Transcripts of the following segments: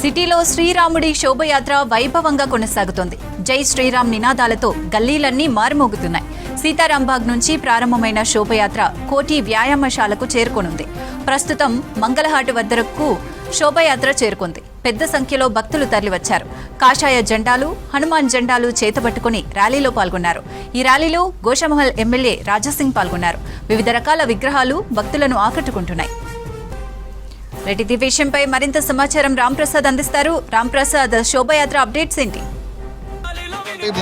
సిటీలో శ్రీరాముడి శోభయాత్ర వైభవంగా కొనసాగుతోంది. జై శ్రీరామ్ నినాదాలతో గల్లీలన్నీ మారుమోగుతున్నాయి. సీతారాంబాగ్ నుంచి ప్రారంభమైన శోభయాత్ర కోటి వ్యాయామశాలకు చేరుకోనుంది. ప్రస్తుతం మంగళహాట్ వద్దకు శోభయాత్ర చేరుకుంది. పెద్ద సంఖ్యలో భక్తులు తరలివచ్చారు. కాషాయ జెండాలు, హనుమాన్ జెండాలు చేతబట్టుకుని ర్యాలీలో పాల్గొన్నారు. ఈ ర్యాలీలో గోషామహల్ ఎమ్మెల్యే రాజాసింగ్ పాల్గొన్నారు. వివిధ రకాల విగ్రహాలు భక్తులను ఆకట్టుకుంటున్నాయి. రెడ్డి విషయంపై మరింత సమాచారం రాంప్రసాద్ అందిస్తారు. రాంప్రసాద్, శోభయాత్ర అప్డేట్స్ ఏంటి?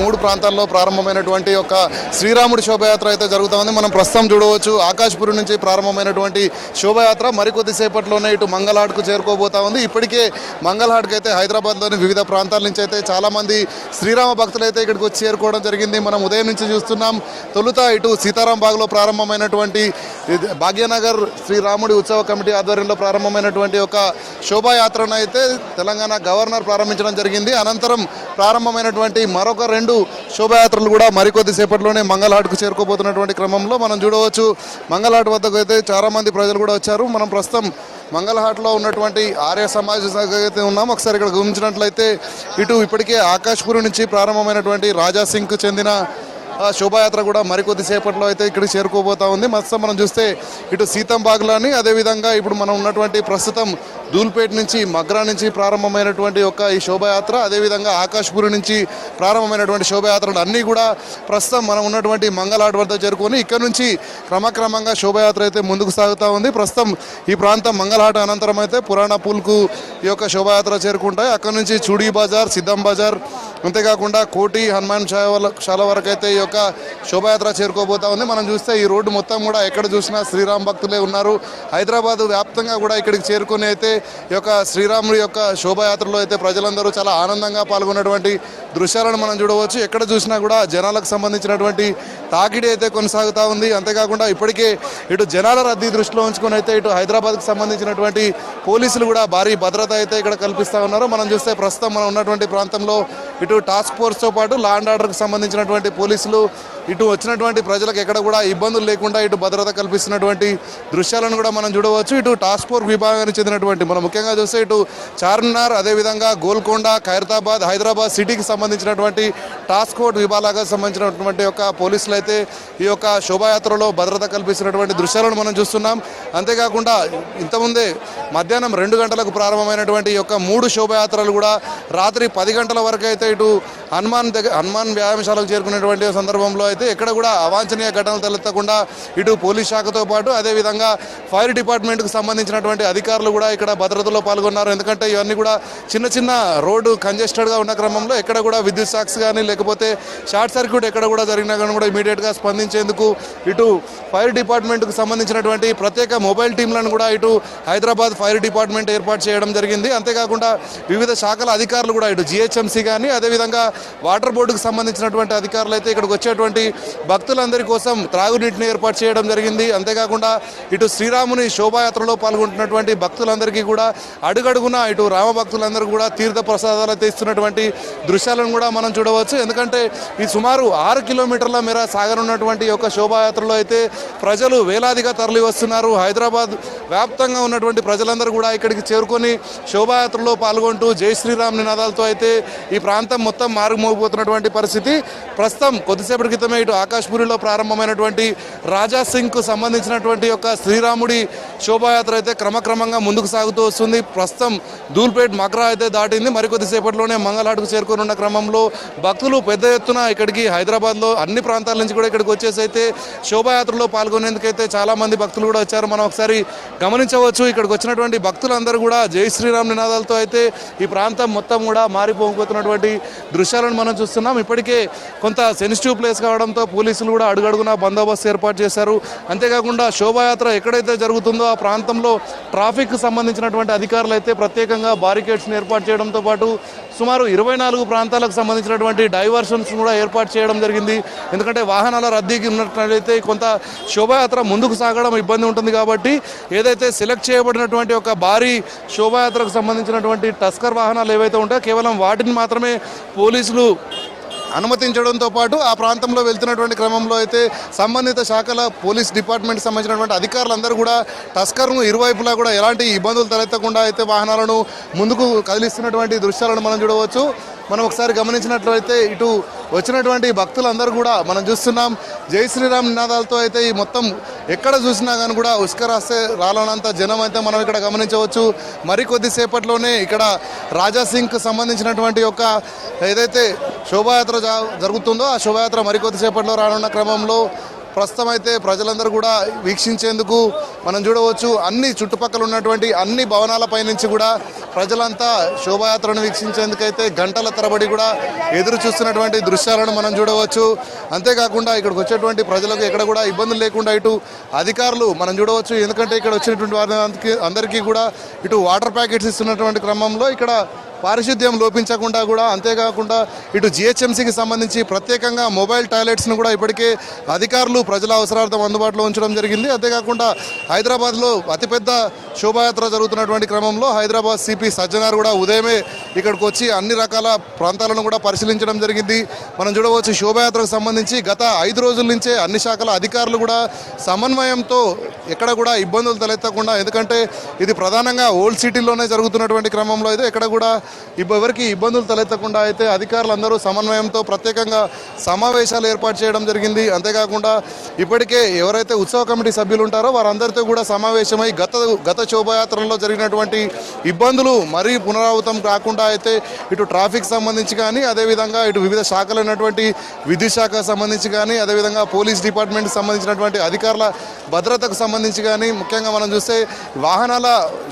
మూడు ప్రాంతాల్లో ప్రారంభమైనటువంటి ఒక శ్రీరాముడి శోభయాత్ర అయితే జరుగుతోంది. మనం ప్రస్తుతం చూడవచ్చు ఆకాశ్పురి నుంచి ప్రారంభమైనటువంటి శోభయాత్ర మరికొద్దిసేపట్లోనే ఇటు మంగళహాట్కు చేరుకోబోతా ఉంది. ఇప్పటికే మంగళహాట్కి అయితే హైదరాబాద్లోని వివిధ ప్రాంతాల నుంచి అయితే చాలామంది శ్రీరామ భక్తులు అయితే ఇక్కడికి వచ్చి చేరుకోవడం జరిగింది. మనం ఉదయం నుంచి చూస్తున్నాం. తొలుత ఇటు సీతారాంబాగ్లో ప్రారంభమైనటువంటి భాగ్యనగర్ శ్రీరాముడి ఉత్సవ కమిటీ ఆధ్వర్యంలో ప్రారంభమైనటువంటి ఒక శోభాయాత్రను అయితే తెలంగాణ గవర్నర్ ప్రారంభించడం జరిగింది. అనంతరం ప్రారంభమైనటువంటి మరొక రెండు శోభాయాత్రలు కూడా మరికొద్దిసేపట్లోనే మంగళహాట్కు చేరుకోబోతున్నటువంటి క్రమంలో మనం చూడవచ్చు. మంగళహాట్ వద్దకు అయితే చాలా మంది ప్రజలు కూడా వచ్చారు. మనం ప్రస్తుతం మంగళహాట్లో ఉన్నటువంటి ఆర్య సమాజ అయితే ఉన్నాం. ఒకసారి ఇక్కడ గమనించినట్లయితే ఇటు ఇప్పటికే ఆకాశ్పురి నుంచి ప్రారంభమైనటువంటి రాజాసింగ్కు చెందిన శోభాయాత్ర కూడా మరికొద్దిసేపట్లో అయితే ఇక్కడికి చేరుకోబోతా ఉంది. మొత్తం మనం చూస్తే ఇటు సీతంబాగ్లోని, అదేవిధంగా ఇప్పుడు మనం ఉన్నటువంటి ప్రస్తుతం ధూల్పేట్ నుంచి మగ్రా నుంచి ప్రారంభమైనటువంటి ఈ శోభాయాత్ర, అదేవిధంగా ఆకాశ్పురి నుంచి ప్రారంభమైనటువంటి శోభాయాత్రలు అన్నీ కూడా ప్రస్తుతం మనం ఉన్నటువంటి మంగళహాట్ వద్ద చేరుకొని ఇక్కడ నుంచి క్రమక్రమంగా శోభాయాత్ర అయితే ముందుకు సాగుతూ ఉంది. ప్రస్తుతం ఈ ప్రాంతం మంగళహాట్ అనంతరం అయితే పురాణ పూల్కు ఈ యొక్క శోభాయాత్ర చేరుకుంటాయి. అక్కడ నుంచి చూడీ బజార్, సిద్ధం బజార్, అంతేకాకుండా కోటి హనుమాన్ శాల వరకు అయితే ఈ యొక్క శోభాయాత్ర చేరుకోబోతా ఉంది. మనం చూస్తే ఈ రోడ్డు మొత్తం కూడా ఎక్కడ చూసినా శ్రీరామ్ భక్తులే ఉన్నారు. హైదరాబాద్ వ్యాప్తంగా కూడా ఇక్కడికి చేరుకుని అయితే ఈ యొక్క శ్రీరాముడి యొక్క శోభాయాత్రలో అయితే ప్రజలందరూ చాలా ఆనందంగా పాల్గొన్నటువంటి దృశ్యాలను మనం చూడవచ్చు. ఎక్కడ చూసినా కూడా జనాలకు సంబంధించినటువంటి తాకిడి అయితే కొనసాగుతూ ఉంది. అంతేకాకుండా ఇప్పటికే ఇటు జనాల రద్దీ దృష్టిలో ఉంచుకొని అయితే ఇటు హైదరాబాద్కు సంబంధించినటువంటి పోలీసులు కూడా భారీ భద్రత అయితే ఇక్కడ కల్పిస్తూ ఉన్నారు. మనం చూస్తే ప్రస్తుతం మనం ఉన్నటువంటి ప్రాంతంలో ఇటు టాస్క్ ఫోర్స్తో పాటు లా అండ్ ఆర్డర్కి సంబంధించినటువంటి పోలీసులు ఇటు వచ్చినటువంటి ప్రజలకు ఎక్కడ కూడా ఇబ్బందులు లేకుండా ఇటు భద్రత కల్పిస్తున్నటువంటి దృశ్యాలను కూడా మనం చూడవచ్చు. ఇటు టాస్క్ ఫోర్స్ విభాగానికి చెందినటువంటి మనం ముఖ్యంగా చూస్తే ఇటు చార్మినార్, అదేవిధంగా గోల్కొండ, ఖైరతాబాద్, హైదరాబాద్ సిటీకి సంబంధించినటువంటి టాస్క్ ఫోర్స్ విభాగాలకు సంబంధించినటువంటి పోలీసులు అయితే ఈ యొక్క శోభాయాత్రలో భద్రత కల్పిస్తున్నటువంటి దృశ్యాలను మనం చూస్తున్నాం. అంతేకాకుండా ఇంతకుముందే మధ్యాహ్నం 2 గంటలకు ప్రారంభమైనటువంటి ఈ యొక్క 3 శోభాయాత్రలు కూడా రాత్రి 10 గంటల వరకు అయితే ఇటు హనుమాన్ వ్యాయామశాలకు చేరుకునేటువంటి సందర్భంలో అయితే ఎక్కడ కూడా అవాంఛనీయ ఘటనలు తలెత్తకుండా ఇటు పోలీస్ శాఖతో పాటు అదేవిధంగా ఫైర్ డిపార్ట్మెంట్కు సంబంధించినటువంటి అధికారులు కూడా ఇక్కడ భద్రతలో పాల్గొన్నారు. ఎందుకంటే ఇవన్నీ కూడా చిన్న చిన్న రోడ్డు కంజెస్టెడ్గా ఉన్న క్రమంలో ఎక్కడ కూడా విద్యుత్ షాక్స్ కానీ లేకపోతే షార్ట్ సర్క్యూట్ ఎక్కడ కూడా జరిగినా కానీ కూడా ఇమీడియట్గా స్పందించేందుకు ఇటు ఫైర్ డిపార్ట్మెంట్కు సంబంధించినటువంటి ప్రత్యేక మొబైల్ టీంలను కూడా ఇటు హైదరాబాద్ ఫైర్ డిపార్ట్మెంట్ ఏర్పాటు చేయడం జరిగింది. అంతేకాకుండా వివిధ శాఖల అధికారులు కూడా ఇటు జిహెచ్ఎంసీ కానీ అదేవిధంగా వాటర్ బోర్డుకు సంబంధించినటువంటి అధికారులు అయితే ఇక్కడికి వచ్చేటువంటి భక్తులందరి కోసం త్రాగునీటిని ఏర్పాటు చేయడం జరిగింది. అంతేకాకుండా ఇటు శ్రీరాముని శోభాయాత్రలో పాల్గొంటున్నటువంటి భక్తులందరికీ కూడా అడుగడుగున ఇటు రామ భక్తులందరూ కూడా తీర్థ ప్రసాదాలు అయితే ఇస్తున్నటువంటి దృశ్యాలను కూడా మనం చూడవచ్చు. ఎందుకంటే ఈ సుమారు 6 కిలోమీటర్ల మేర సాగనున్నటువంటి యొక్క శోభాయాత్రలో అయితే ప్రజలు వేలాదిగా తరలి వస్తున్నారు. హైదరాబాద్ వ్యాప్తంగా ఉన్నటువంటి ప్రజలందరూ కూడా ఇక్కడికి చేరుకొని శోభాయాత్రలో పాల్గొంటూ జై శ్రీరామ్ నినాదాలతో అయితే ఈ ప్రాంతం మొత్తం మారుమోగిపోతున్నటువంటి పరిస్థితి. ప్రస్తుతం కొద్దిసేపటి క్రితమే ఇటు ఆకాశ్పురిలో ప్రారంభమైనటువంటి రాజాసింగ్కు సంబంధించినటువంటి యొక్క శ్రీరాముడి శోభాయాత్ర అయితే క్రమక్రమంగా ముందుకు సాగుతూ వస్తుంది. ప్రస్తుతం ధూల్పేట్ మగ్రా అయితే దాటింది. మరికొద్దిసేపట్లోనే మంగళహాట్కు చేరుకోనున్న క్రమంలో భక్తులు పెద్ద ఎత్తున ఇక్కడికి హైదరాబాద్లో అన్ని ప్రాంతాల నుంచి కూడా ఇక్కడికి వచ్చేసి అయితే శోభాయాత్రలో పాల్గొనేందుకైతే చాలామంది భక్తులు కూడా వచ్చారు. మనం ఒకసారి గమనించవచ్చు. ఇక్కడికి వచ్చినటువంటి భక్తులందరూ కూడా జై శ్రీరామ్ నినాదాలతో అయితే ఈ ప్రాంతం మొత్తం కూడా మారిపోతున్నటువంటి దృశ్యాలను మనం చూస్తున్నాం. ఇప్పటికే కొంత సెన్సిటివ్ ప్లేస్ కావడంతో పోలీసులు కూడా అడుగడుగునా బందోబస్తు ఏర్పాటు చేశారు. అంతేకాకుండా శోభాయాత్ర ఎక్కడైతే జరుగుతుందో ఆ ప్రాంతంలో ట్రాఫిక్కి సంబంధించినటువంటి అధికారులు అయితే ప్రత్యేకంగా బారికేడ్స్ని ఏర్పాటు చేయడంతో పాటు సుమారు 24 ప్రాంతాలకు సంబంధించినటువంటి డైవర్షన్స్ కూడా ఏర్పాటు చేయడం జరిగింది. ఎందుకంటే వాహనాల రద్దీకి ఉన్నట్లయితే కొంత శోభాయాత్ర ముందుకు సాగడం ఇబ్బంది ఉంటుంది కాబట్టి ఏదైతే సెలెక్ట్ చేయబడినటువంటి ఒక భారీ శోభాయాత్రకు సంబంధించినటువంటి టస్కర్ వాహనాలు ఏవైతే ఉంటాయో కేవలం వాటిని మాత్రమే పోలీసులు అనుమతించడంతో పాటు ఆ ప్రాంతంలో వెళ్తున్నటువంటి క్రమంలో అయితే సంబంధిత శాఖల పోలీస్ డిపార్ట్మెంట్ సంబంధించినటువంటి అధికారులందరూ కూడా టస్కర్ను ఇరువైపులా కూడా ఎలాంటి ఇబ్బందులు తలెత్తకుండా అయితే వాహనాలను ముందుకు కదిలిస్తున్నటువంటి దృశ్యాలను మనం చూడవచ్చు. మనం ఒకసారి గమనించినట్లయితే ఇటు వచ్చినటువంటి భక్తులందరూ కూడా మనం చూస్తున్నాం జై శ్రీరామ్ నినాదాలతో అయితే ఈ మొత్తం ఎక్కడ చూసినా కానీ కూడా ఉస్క రాస్తే రాలనంత జనం అయితే మనం ఇక్కడ గమనించవచ్చు. మరికొద్దిసేపట్లోనే ఇక్కడ రాజాసింగ్కి సంబంధించినటువంటి యొక్క ఏదైతే శోభాయాత్ర జరుగుతుందో ఆ శోభాయాత్ర మరికొద్దిసేపట్లో రానున్న క్రమంలో ప్రస్తుతం అయితే ప్రజలందరూ కూడా వీక్షించేందుకు మనం చూడవచ్చు. అన్ని చుట్టుపక్కల ఉన్నటువంటి అన్ని భవనాలపై నుంచి కూడా ప్రజలంతా శోభాయాత్రను వీక్షించేందుకైతే గంటల తరబడి కూడా ఎదురు చూస్తున్నటువంటి దృశ్యాలను మనం చూడవచ్చు. అంతేకాకుండా ఇక్కడికి వచ్చేటువంటి ప్రజలకు ఎక్కడ కూడా ఇబ్బందులు లేకుండా ఇటు అధికారులు మనం చూడవచ్చు. ఎందుకంటే ఇక్కడ వచ్చినటువంటి వారికి అందరికీ కూడా ఇటు వాటర్ ప్యాకెట్స్ ఇస్తున్నటువంటి క్రమంలో ఇక్కడ పారిశుద్ధ్యం లోపించకుండా కూడా అంతేకాకుండా ఇటు జిహెచ్ఎంసీకి సంబంధించి ప్రత్యేకంగా మొబైల్ టాయిలెట్స్ను కూడా ఇప్పటికే అధికారులు ప్రజల అవసరార్థం అందుబాటులో ఉంచడం జరిగింది. అంతేకాకుండా హైదరాబాద్లో అతిపెద్ద శోభాయాత్ర జరుగుతున్నటువంటి క్రమంలో హైదరాబాద్ సిపి సజ్జనార్ కూడా ఉదయమే ఇక్కడికి వచ్చి అన్ని రకాల ప్రాంతాలను కూడా పరిశీలించడం జరిగింది. మనం చూడవచ్చు శోభాయాత్రకు సంబంధించి గత 5 రోజుల నుంచే అన్ని శాఖల అధికారులు కూడా సమన్వయంతో ఎక్కడ కూడా ఇబ్బందులు తలెత్తకుండా, ఎందుకంటే ఇది ప్రధానంగా ఓల్డ్ సిటీలోనే జరుగుతున్నటువంటి క్రమంలో అయితే ఎక్కడ కూడా ఎవరికి ఇబ్బందులు తలెత్తకుండా అయితే అధికారులందరూ సమన్వయంతో ప్రత్యేకంగా సమావేశాలు ఏర్పాటు చేయడం జరిగింది. అంతేకాకుండా ఇప్పటికే ఎవరైతే ఉత్సవ కమిటీ సభ్యులు ఉంటారో వారందరితో కూడా సమావేశమై గత శోభాయాత్రలో జరిగినటువంటి ఇబ్బందులు మరీ పునరావృతం కాకుండా అయితే ఇటు ట్రాఫిక్ సంబంధించి కానీ అదేవిధంగా ఇటు వివిధ శాఖలైనటువంటి విద్యుత్ శాఖకు సంబంధించి కానీ అదేవిధంగా పోలీస్ డిపార్ట్మెంట్కి సంబంధించినటువంటి అధికారుల భద్రతకు సంబంధించి కానీ ముఖ్యంగా మనం చూస్తే వాహనాల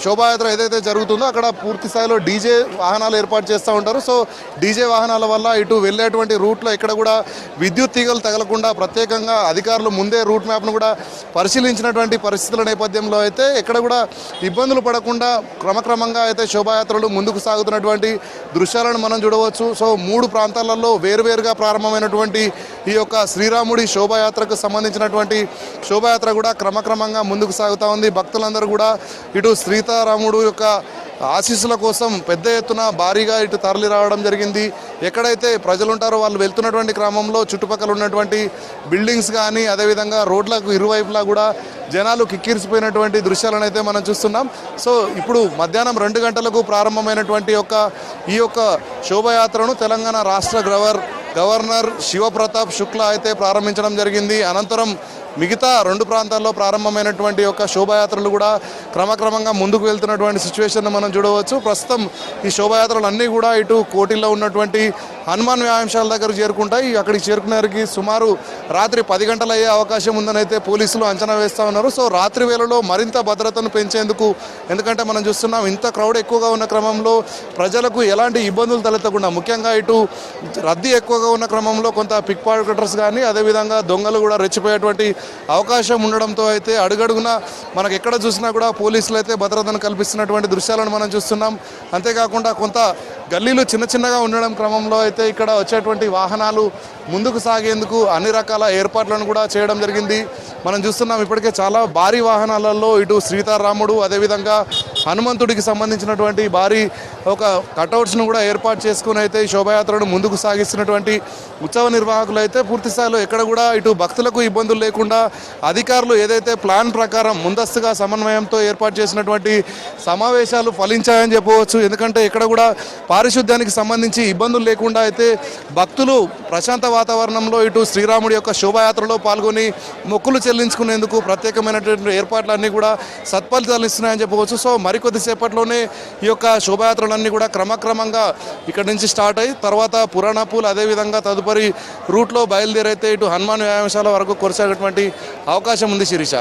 శోభాయాత్ర ఏదైతే జరుగుతుందో అక్కడ పూర్తి స్థాయిలో డీజే వాహనాలు ఏర్పాటు చేస్తూ ఉంటారు. సో డీజే వాహనాల వల్ల ఇటు వెళ్ళేటువంటి రూట్లో ఇక్కడ కూడా విద్యుత్ తీగలు తగలకుండా ప్రత్యేకంగా అధికారులు ముందే రూట్ మ్యాప్ను కూడా పరిశీలించినటువంటి పరిస్థితుల నేపథ్యంలో అయితే ఎక్కడ కూడా ఇబ్బందులు పడకుండా క్రమక్రమంగా అయితే శోభాయాత్రలు ముందుకు సాగుతున్నటువంటి దృశ్యాలను మనం చూడవచ్చు. సో 3 ప్రాంతాలలో వేరువేరుగా ప్రారంభమైనటువంటి ఈ యొక్క శ్రీరాముడి శోభాయాత్రకు సంబంధించినటువంటి శోభాయాత్ర కూడా క్రమక్రమంగా ముందుకు సాగుతూ ఉంది. భక్తులందరూ కూడా ఇటు సీతారాముడు యొక్క ఆశీస్సుల కోసం పెద్ద ఎత్తున భారీగా ఇటు తరలి రావడం జరిగింది. ఎక్కడైతే ప్రజలు ఉంటారో వాళ్ళు వెళ్తున్నటువంటి క్రమంలో చుట్టుపక్కల ఉన్నటువంటి బిల్డింగ్స్ కానీ అదేవిధంగా రోడ్లకు ఇరువైపులా కూడా జనాలు కిక్కిరిసిపోయినటువంటి దృశ్యాలను అయితే మనం చూస్తున్నాం. సో ఇప్పుడు మధ్యాహ్నం 2 గంటలకు ప్రారంభమైనటువంటి ఈ యొక్క శోభాయాత్రను తెలంగాణ రాష్ట్ర గవర్నర్ శివప్రతాప్ శుక్లా అయితే ప్రారంభించడం జరిగింది. అనంతరం మిగతా 2 ప్రాంతాల్లో ప్రారంభమైనటువంటి యొక్క శోభాయాత్రలు కూడా క్రమక్రమంగా ముందుకు వెళ్తున్నటువంటి సిచ్యువేషన్ మనం చూడవచ్చు. ప్రస్తుతం ఈ శోభాయాత్రలు అన్నీ కూడా ఇటు కోటిల్లో ఉన్నటువంటి హనుమాన్ వ్యాయామశాల దగ్గరకు చేరుకుంటాయి. అక్కడికి చేరుకునేసరికి సుమారు రాత్రి 10 గంటలు అయ్యే అవకాశం ఉందని అయితే పోలీసులు అంచనా వేస్తూ ఉన్నారు. సో రాత్రి వేళలో మరింత భద్రతను పెంచేందుకు, ఎందుకంటే మనం చూస్తున్నాం ఇంత క్రౌడ్ ఎక్కువగా ఉన్న క్రమంలో ప్రజలకు ఎలాంటి ఇబ్బందులు తలెత్తకుండా, ముఖ్యంగా ఇటు రద్దీ ఎక్కువగా ఉన్న క్రమంలో కొంత పిక్ పాకెటర్స్ కానీ అదేవిధంగా దొంగలు కూడా రెచ్చిపోయేటువంటి అవకాశం ఉండడంతో అయితే అడుగడుగున మనకు ఎక్కడ చూసినా కూడా పోలీసులు అయితే భద్రతను కల్పిస్తున్నటువంటి దృశ్యాలను మనం చూస్తున్నాం. అంతేకాకుండా కొంత గల్లీలు చిన్నగా ఉండడం క్రమంలో అయితే ఇక్కడ వచ్చేటువంటి వాహనాలు ముందుకు సాగేందుకు అన్ని రకాల ఏర్పాట్లను కూడా చేయడం జరిగింది. మనం చూస్తున్నాం ఇప్పటికే చాలా భారీ వాహనాలలో ఇటు సీతారాముడు అదేవిధంగా హనుమంతుడికి సంబంధించినటువంటి భారీ ఒక కటౌట్స్ను కూడా ఏర్పాటు చేసుకుని అయితే ఈ శోభాయాత్రను ముందుకు సాగిస్తున్నటువంటి ఉత్సవ నిర్వాహకులు అయితే పూర్తి స్థాయిలో ఎక్కడ కూడా ఇటు భక్తులకు ఇబ్బందులు లేకుండా అధికారులు ఏదైతే ప్లాన్ ప్రకారం ముందస్తుగా సమన్వయంతో ఏర్పాటు చేసినటువంటి సమావేశాలు ఫలించాయని చెప్పవచ్చు. ఎందుకంటే ఇక్కడ కూడా పారిశుద్ధ్యానికి సంబంధించి ఇబ్బందులు లేకుండా అయితే భక్తులు ప్రశాంత వాతావరణంలో ఇటు శ్రీరాముడి యొక్క శోభాయాత్రలో పాల్గొని మొక్కులు చెల్లించుకునేందుకు ప్రత్యేకమైనటువంటి ఏర్పాట్లన్నీ కూడా సత్ఫలితాలు ఇస్తున్నాయని చెప్పవచ్చు. సో మరికొద్దిసేపట్లోనే ఈ యొక్క శోభాయాత్రలన్నీ కూడా క్రమక్రమంగా ఇక్కడ నుంచి స్టార్ట్ అయ్యి తర్వాత పురాణపూల్ అదేవిధంగా తదుపరి రూట్లో బయలుదేరైతే ఇటు హనుమాన్ వ్యాయామశాల వరకు కొనసాగేటువంటి అవకాశం ఉంది. శిరీష.